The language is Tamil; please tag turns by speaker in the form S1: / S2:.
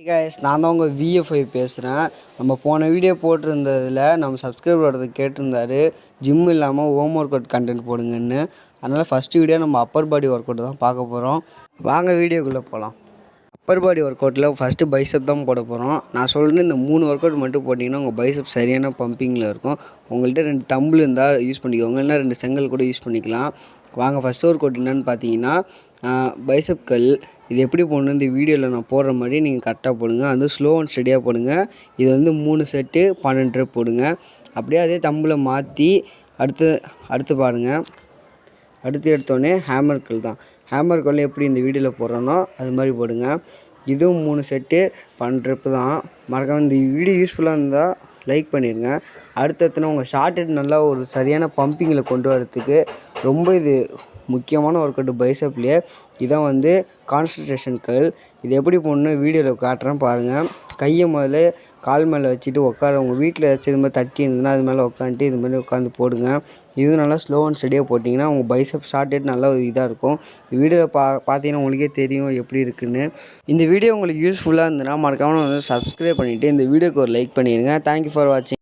S1: கைஸ், நான் தான் உங்கள் VFI பேசுகிறேன். நம்ம போன வீடியோ போட்டிருந்ததில் நம்ம சப்ஸ்கிரைபரோட கேட்டிருந்தாரு ஜிம் இல்லாமல் ஹோம் ஒர்க் அவுட் கண்டென்ட் போடுங்கன்னு. அதனால் ஃபஸ்ட்டு வீடியோ நம்ம அப்பர் பாடி ஒர்க் அவுட் தான் பார்க்க போகிறோம். வாங்க வீடியோக்குள்ளே போகலாம். அப்பர் பாடி ஒர்க் அவுட்டில் ஃபஸ்ட்டு பைசப் தான் போட போகிறோம். நான் சொல்கிறேன், இந்த 3 ஒர்க் அவுட் மட்டும் போட்டிங்கன்னா உங்கள் பைசப் சரியான பம்பிங்கில் இருக்கும். உங்கள்கிட்ட 2 தம்பிள் இருந்தால் யூஸ் பண்ணிக்கோங்க, இல்லைனா 2 செங்கல் கூட யூஸ் பண்ணிக்கலாம். வாங்க ஃபஸ்ட் ஒர்க் அவுட் என்னென்னு பார்த்தீங்கன்னா பைசப் கல். இது எப்படி போடணும் இந்த வீடியோவில் நான் போடுற மாதிரி நீங்கள் கரெக்டாக போடுங்க. அது ஸ்லோ அண்ட் ஸ்டெடியாக போடுங்க. இது வந்து 3 செட்டு 12 ரெப் போடுங்க. அப்படியே அதே தம்பில் மாற்றி அடுத்து பாருங்கள். அடுத்து எடுத்தோடனே ஹேமர் கல் தான். ஹேமர் கல் எப்படி இந்த வீடியோவில் போடுறோன்னோ அது மாதிரி போடுங்க. இதுவும் 3 செட்டு 12 ரெப்பு தான். மறக்காமல் இந்த வீடியோ யூஸ்ஃபுல்லாக இருந்தால் லைக் பண்ணிடுங்க. அடுத்தடுத்துனா உங்கள் ஷார்ட் ஹெட் நல்லா ஒரு சரியான பம்பிங்கில் கொண்டு வரதுக்கு ரொம்ப இது முக்கியமான ஒர்க் அவுட் பைசப்லேயே. இதான் வந்து கான்சன்ட்ரேஷன் கல். இது எப்படி போடணுன்னு வீடியோவில் காட்டுறேன் பாருங்கள். கையை முதல்ல கால் மேலே வச்சுட்டு உட்கார, உங்கள் வீட்டில் ஏதாச்சும் இது மாதிரி தட்டி இருந்ததுன்னா அது மேலே உட்காந்துட்டு இது மாதிரி உட்காந்து போடுங்க. இது நல்லா ஸ்லோ அண்ட் ஸ்டெடியாக போட்டிங்கன்னா உங்கள் பைசப் ஷார்ட் ஹெட் நல்லா இதாக இருக்கும். வீடியோவில் பார்த்தீங்கன்னா உங்களுக்கே தெரியும் எப்படி இருக்குன்னு. இந்த வீடியோ உங்களுக்கு யூஸ்ஃபுல்லாக இருந்ததுன்னா மறக்காமல் வந்து சப்ஸ்கிரைப் பண்ணிவிட்டு இந்த வீடியோக்கு ஒரு லைக் பண்ணிடுங்க. தேங்க்யூ ஃபார் வாட்சிங்.